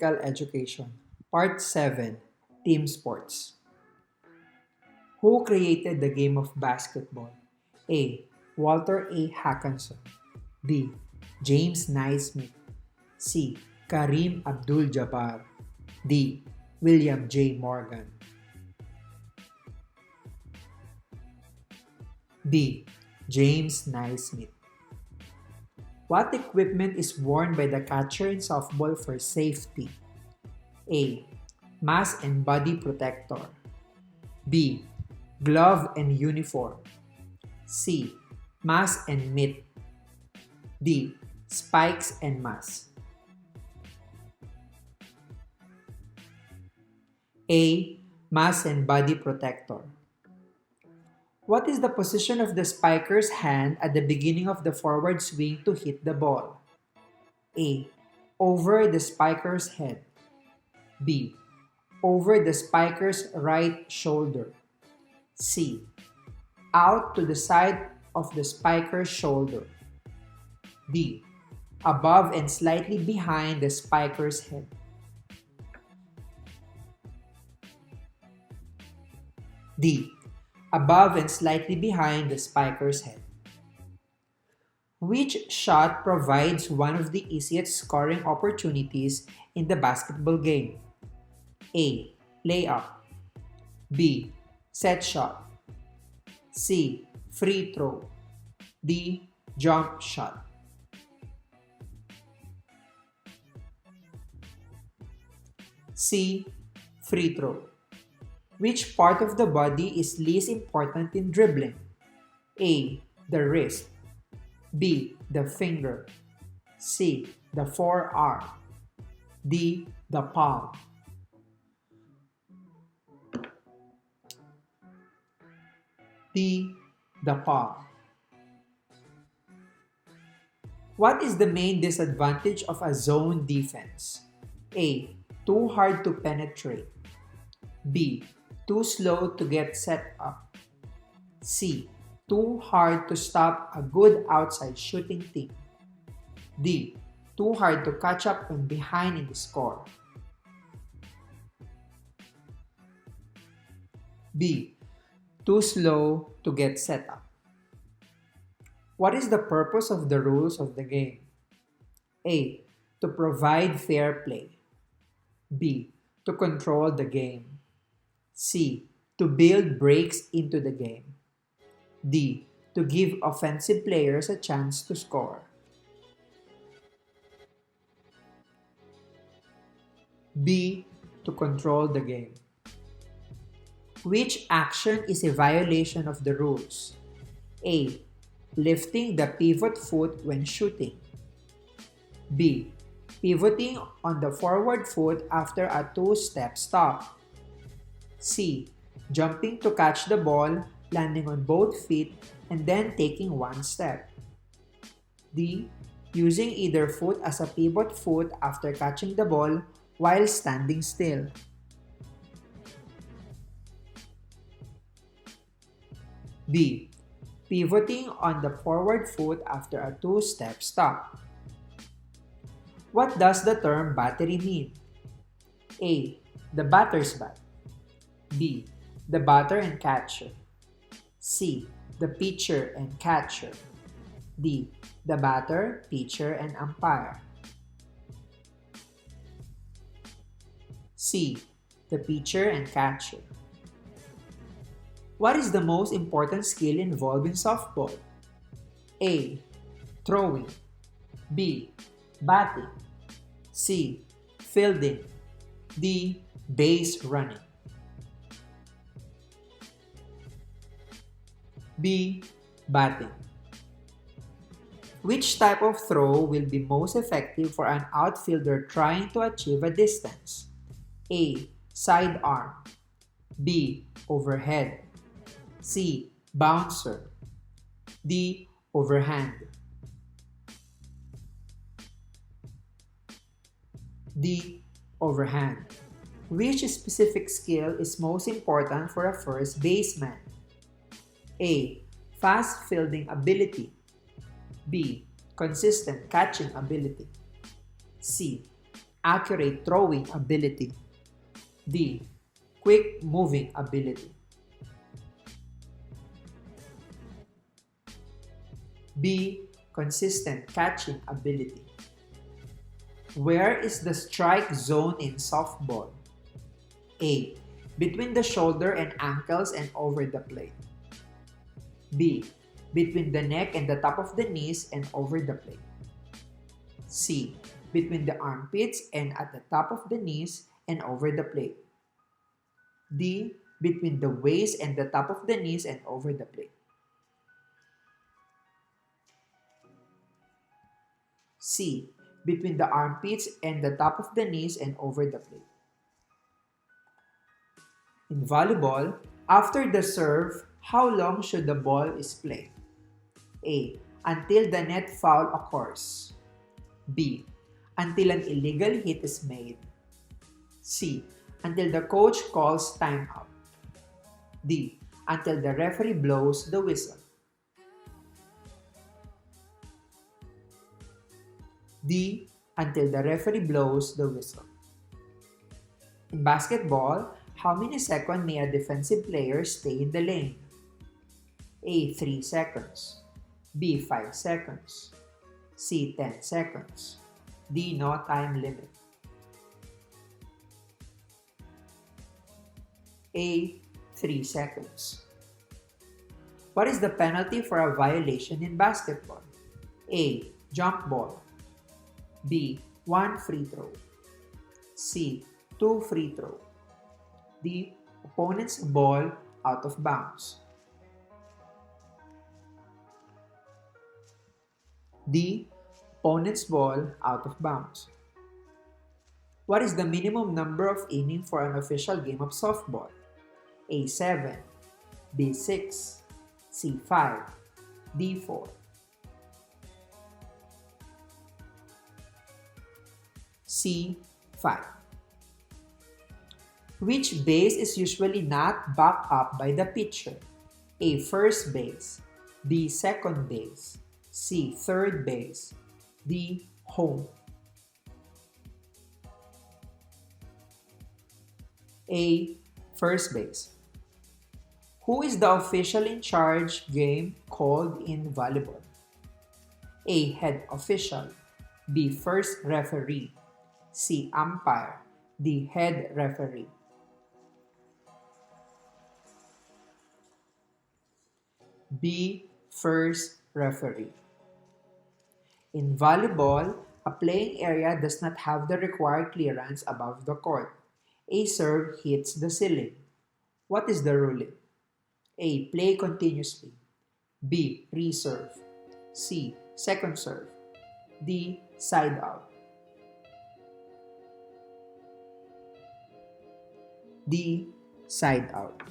Physical Education, Part 7, Team Sports. Who created the game of basketball? A. Walter A. Hackanson. B. James Naismith. C. Kareem Abdul-Jabbar. D. William J. Morgan. B. James Naismith. What equipment is worn by the catcher in softball for safety? A. Mask and body protector. B. Glove and uniform. C. Mask and mitt. D. Spikes and mask. A. Mask and body protector. What is the position of the spiker's hand at the beginning of the forward swing to hit the ball? A. Over the spiker's head. B. Over the spiker's right shoulder. C. Out to the side of the spiker's shoulder. D. Above and slightly behind the spiker's head. D. Above and slightly behind the spiker's head. Which shot provides one of the easiest scoring opportunities in the basketball game? A. Layup. B. Set shot. C. Free throw. D. Jump shot. C. Free throw. Which part of the body is least important in dribbling? A. The wrist. B. The finger. C. The forearm. D. The palm. D. The palm. What is the main disadvantage of a zone defense? A. Too hard to penetrate. B. Too slow to get set up. C. Too hard to stop a good outside shooting team. D. Too hard to catch up when behind in the score. B. Too slow to get set up. What is the purpose of the rules of the game? A. To provide fair play. B. To control the game. C. To build breaks into the game. D. To give offensive players a chance to score. B. To control the game. Which action is a violation of the rules? A. Lifting the pivot foot when shooting. B. Pivoting on the forward foot after a two-step stop. C. Jumping to catch the ball, landing on both feet, and then taking one step. D. Using either foot as a pivot foot after catching the ball while standing still. B. Pivoting on the forward foot after a two-step stop. What does the term battery mean? A. The batter's bat. B. The batter and catcher. C. The pitcher and catcher. D. The batter, pitcher, and umpire. C. The pitcher and catcher. What is the most important skill involved in softball? A. Throwing. B. Batting. C. Fielding. D. Base running. B. Batting. Which type of throw will be most effective for an outfielder trying to achieve a distance? A. Sidearm. B. Overhead. C. Bouncer. D. Overhand. D. Overhand. Which specific skill is most important for a first baseman? A. Fast fielding ability. B. Consistent catching ability. C. accurate throwing ability. D. Quick moving ability. B. Consistent catching ability. Where is the strike zone in softball? A. Between the shoulder and ankles and over the plate. B. Between the neck and the top of the knees and over the plate. C. Between the armpits and at the top of the knees and over the plate. D. Between the waist and the top of the knees and over the plate. C. Between the armpits and the top of the knees and over the plate. In volleyball, after the serve, how long should the ball is played? A. Until the net foul occurs. B. Until an illegal hit is made. C. Until the coach calls timeout. D. Until the referee blows the whistle. D. Until the referee blows the whistle. In basketball, how many seconds may a defensive player stay in the lane? A. 3 seconds. B. 5 seconds. C. 10 seconds. D. No time limit. A. 3 seconds. What is the penalty for a violation in basketball? A. Jump ball. B. 1 free throw. C. 2 free throw. D. Opponent's ball out of bounds. D. Opponent's ball out of bounds. What is the minimum number of innings for an official game of softball? A. 7. B. 6. C. 5. D. 4. C. 5. Which base is usually not backed up by the pitcher? A. First base. B. Second base. C. Third base. D. Home. A. First base. Who is the official in charge game called in volleyball? A. Head official. B. First referee. C. Umpire. D. Head referee. B. First referee. In volleyball, a playing area does not have the required clearance above the court. A serve hits the ceiling. What is the ruling? A. Play continuously. B. Reserve. C. Second serve. D. Side out. D. Side out.